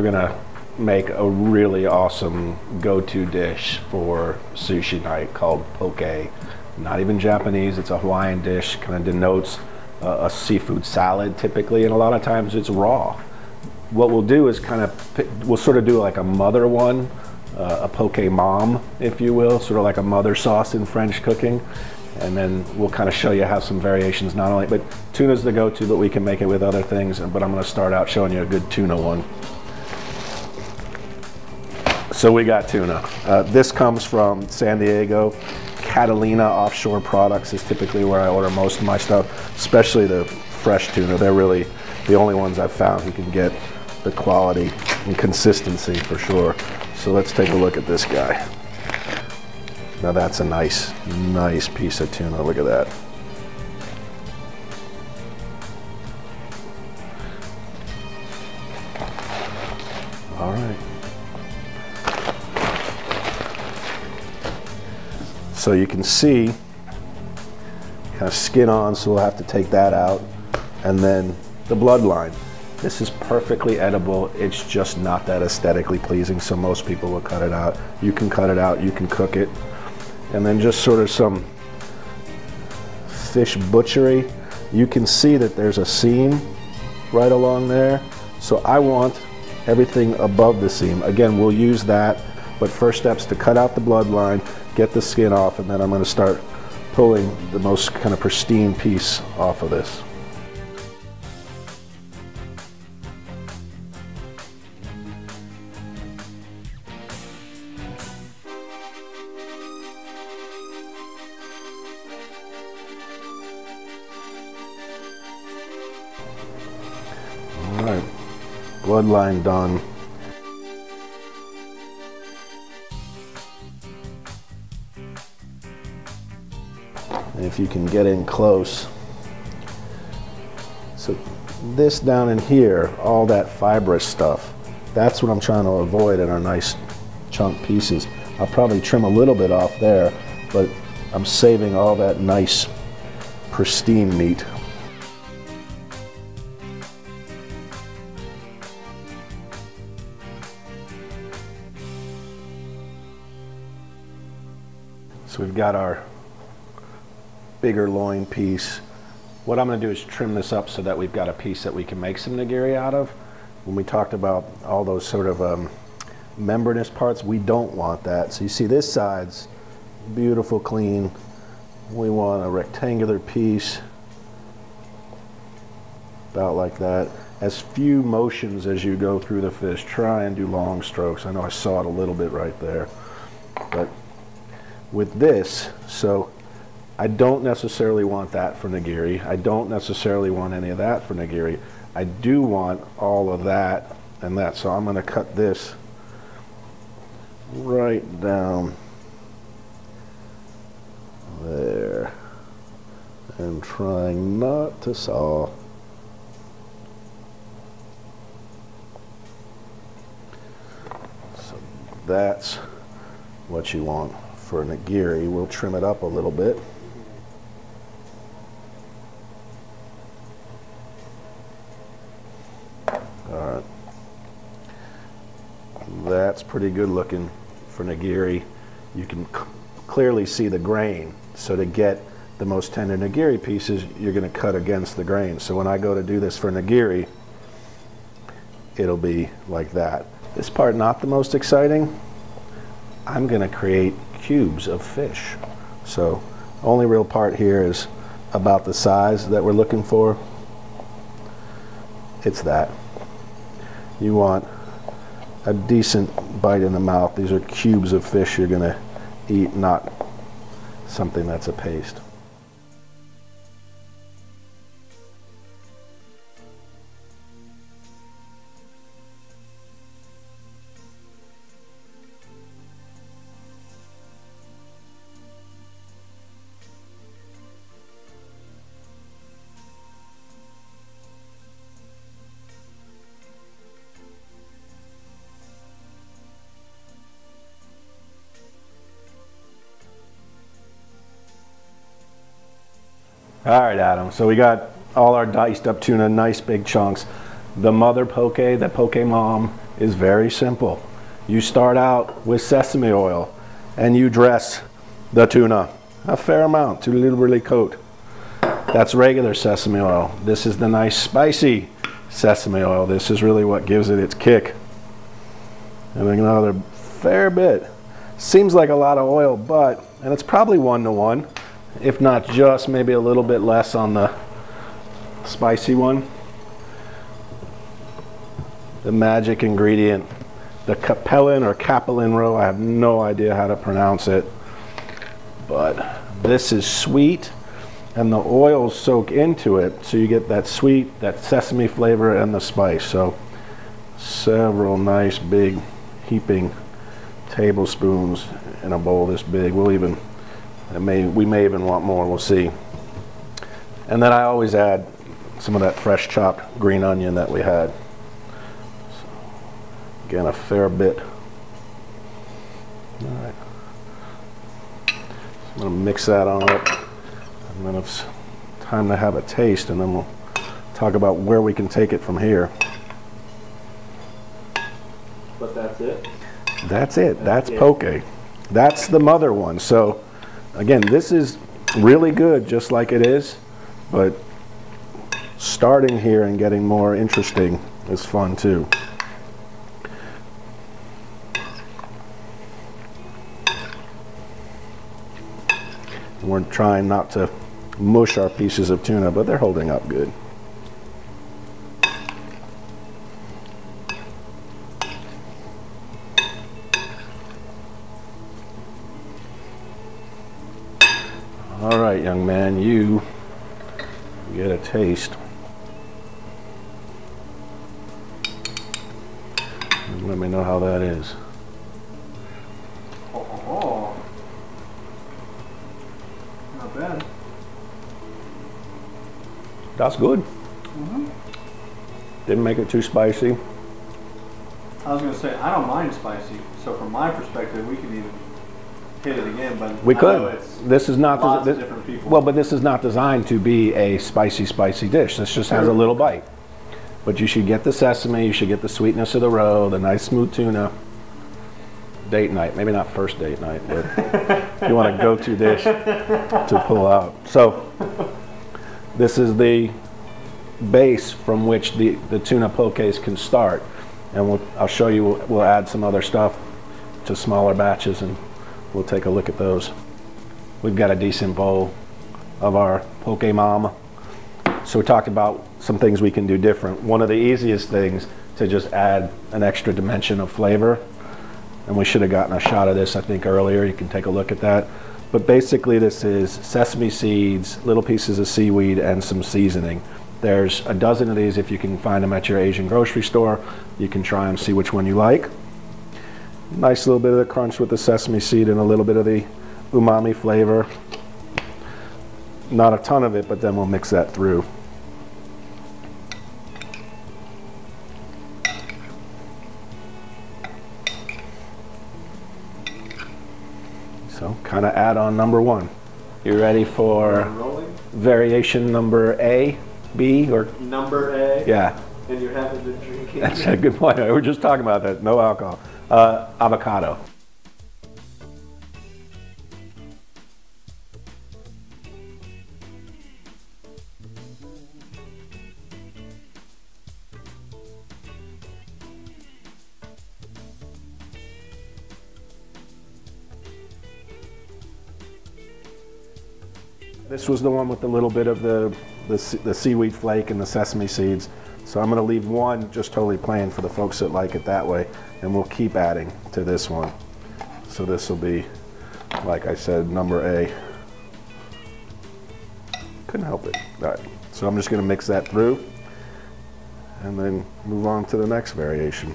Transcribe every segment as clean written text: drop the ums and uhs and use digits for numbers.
are gonna make a really awesome go-to dish for sushi night called poke. Not even Japanese, it's a Hawaiian dish, kind of denotes a seafood salad typically, and a lot of times it's raw. What we'll do is we'll sort of do like a mother one, a poke mom, if you will, sort of like a mother sauce in French cooking. And then we'll kind of show you how some variations, not only, but tuna's the go-to, but we can make it with other things. But I'm gonna start out showing you a good tuna one. So we got tuna. This comes from San Diego. Catalina Offshore Products is typically where I order most of my stuff, especially the fresh tuna. They're really the only ones I've found who can get the quality and consistency for sure. So let's take a look at this guy. Now that's a nice piece of tuna. Look at that. All right. So you can see, kind of skin on, so we'll have to take that out. And then the bloodline. This is perfectly edible. It's just not that aesthetically pleasing, so most people will cut it out. You can cut it out, you can cook it. And then just sort of some fish butchery. You can see that there's a seam right along there. So I want everything above the seam. Again, we'll use that, but first step's to cut out the bloodline, get the skin off, and then I'm going to start pulling the most kind of pristine piece off of this. All right, bloodline done. And if you can get in close, so this down in here, all that fibrous stuff, that's what I'm trying to avoid in our nice chunk pieces. I'll probably trim a little bit off there, but I'm saving all that nice pristine meat. So we've got our bigger loin piece. What I'm going to do is trim this up so that we've got a piece that we can make some nigiri out of. When we talked about all those sort of membranous parts, we don't want that. So you see this side's beautiful, clean. We want a rectangular piece, about like that. As few motions as you go through the fish. Try and do long strokes. I know I saw it a little bit right there. But with this, so I don't necessarily want that for nigiri. I don't necessarily want any of that for nigiri. I do want all of that and that. So I'm going to cut this right down there and trying not to saw. So that's what you want for nigiri. We'll trim it up a little bit. Alright. That's pretty good looking for nigiri. You can clearly see the grain. So to get the most tender nigiri pieces, you're going to cut against the grain. So when I go to do this for nigiri, it'll be like that. This part not the most exciting. I'm going to create cubes of fish. So only real part here is about the size that we're looking for. It's that. You want a decent bite in the mouth. These are cubes of fish you're going to eat, not something that's a paste. All right, Adam, so we got all our diced up tuna, nice big chunks. The mother poke, the poke mom, is very simple. You start out with sesame oil and you dress the tuna a fair amount to liberally coat. That's regular sesame oil. This is the nice spicy sesame oil. This is really what gives it its kick. And another fair bit. Seems like a lot of oil, but, and it's probably 1 to 1, if not just maybe a little bit less on the spicy one. The magic ingredient, the capellan or capellan roe, I have no idea how to pronounce it, but this is sweet and the oils soak into it, so you get that sweet, that sesame flavor and the spice. So several nice big heaping tablespoons in a bowl this big. We may even want more, we'll see. And then I always add some of that fresh chopped green onion that we had. So, again, a fair bit. All right. So I'm gonna mix that on up, and then it's time to have a taste, and then we'll talk about where we can take it from here. But that's it? That's it. That's poke. That's the mother one. So again, this is really good just like it is, but starting here and getting more interesting is fun too. We're trying not to mush our pieces of tuna, but they're holding up good. All right, young man, you get a taste. Let me know how that is. Oh, not bad. That's good. Mm-hmm. Didn't make it too spicy. I was going to say, I don't mind spicy, so from my perspective, we can even hit it again, but we could. This is not lots of different people. Well, but this is not designed to be a spicy dish. This just has a little bite. But you should get the sesame, you should get the sweetness of the roe, the nice smooth tuna. Date night, maybe not first date night, but if you want a go-to dish to pull out. So this is the base from which the tuna pokes can start, and I'll show you. We'll add some other stuff to smaller batches, and we'll take a look at those. We've got a decent bowl of our poke mom. So we talked about some things we can do different. One of the easiest things to just add an extra dimension of flavor, and we should have gotten a shot of this I think earlier. You can take a look at that. But basically this is sesame seeds, little pieces of seaweed, and some seasoning. There's a dozen of these if you can find them at your Asian grocery store. You can try them, see which one you like. Nice little bit of the crunch with the sesame seed and a little bit of the umami flavor. Not a ton of it, but then we'll mix that through. So kind of add on number one. You ready for variation number A, B, or? Number A? Yeah. And you haven't been drinking? That's a good point. We were just talking about that. No alcohol. Avocado. This was the one with the little bit of the seaweed flake and the sesame seeds. So I'm going to leave one just totally plain for the folks that like it that way, and we'll keep adding to this one. So this will be, like I said, number A. Couldn't help it. All right. So I'm just going to mix that through and then move on to the next variation.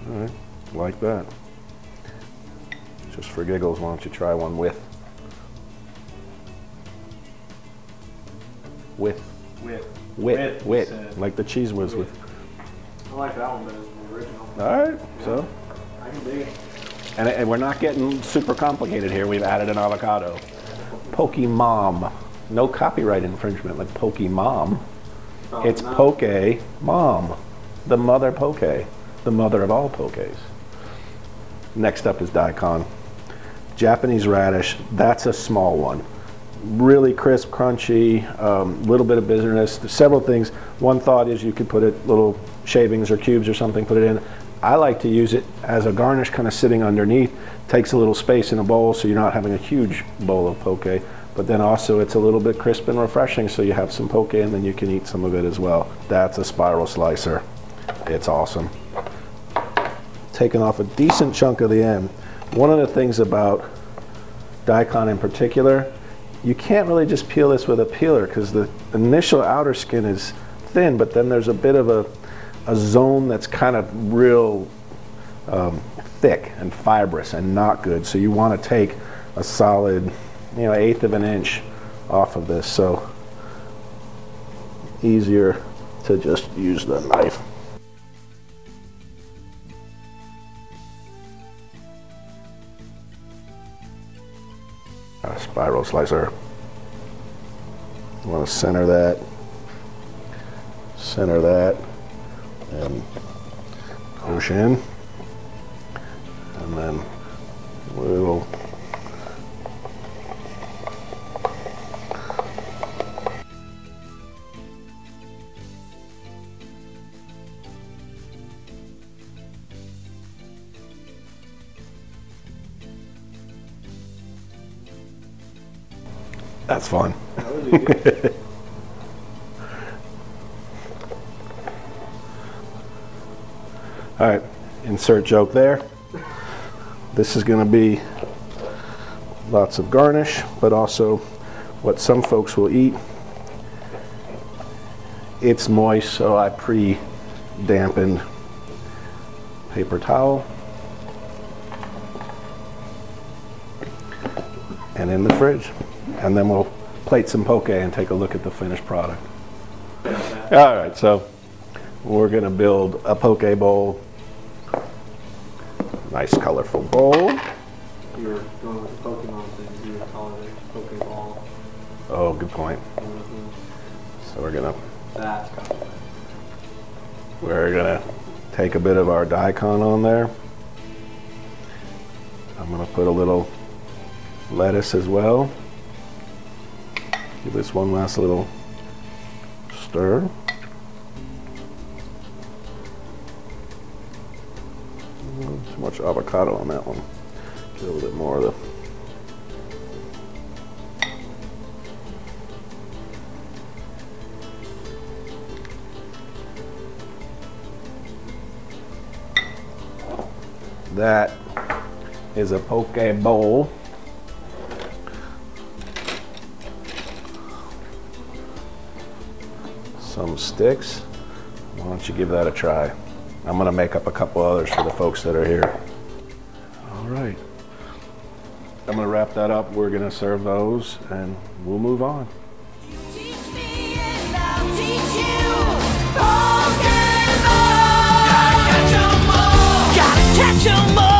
All right, like that. Just for giggles, why don't you try one with? Like the cheese whiz with. I like that one better than the original. All right, so. I can dig it. And we're not getting super complicated here. We've added an avocado. Poke Mom. No copyright infringement like Poke Mom. Oh, it's no. Poke Mom. the mother poke, the mother of all pokes. Next up is Daikon. Japanese radish, that's a small one. Really crisp, crunchy, little bit of bitterness. There's several things. One thought is you could put it little shavings or cubes or something, put it in. I like to use it as a garnish, kind of sitting underneath. Takes a little space in a bowl, so you're not having a huge bowl of poke. But then also it's a little bit crisp and refreshing, so you have some poke and then you can eat some of it as well. That's a spiral slicer. It's awesome. Taking off a decent chunk of the end. One of the things about Daikon in particular, you can't really just peel this with a peeler because the initial outer skin is thin, but then there's a bit of a zone that's kind of real thick and fibrous and not good. So you want to take a solid, 1/8 of an inch off of this. So easier to just use the knife. A spiral slicer. You want to center that, and push in, and then we'll that's fun. That was easy. All right, insert joke there. This is going to be lots of garnish, but also what some folks will eat. It's moist, so I pre-dampened paper towel. And in the fridge. And then we'll plate some poke and take a look at the finished product. All right, so we're going to build a poke bowl. Nice colorful bowl. You were going with the Pokemon thing, you would call it a Pokeball. Oh, good point. So we're gonna take a bit of our Daikon on there. I'm gonna put a little lettuce as well. Give this one last little stir. Too much avocado on that one. Get a little bit more of the that is a poke bowl. Some sticks. Why don't you give that a try? I'm gonna make up a couple others for the folks that are here. All right. I'm gonna wrap that up. We're gonna serve those and we'll move on. Teach me and I'll teach you. Pokemon. Gotta catch 'em all. Gotta catch 'em all.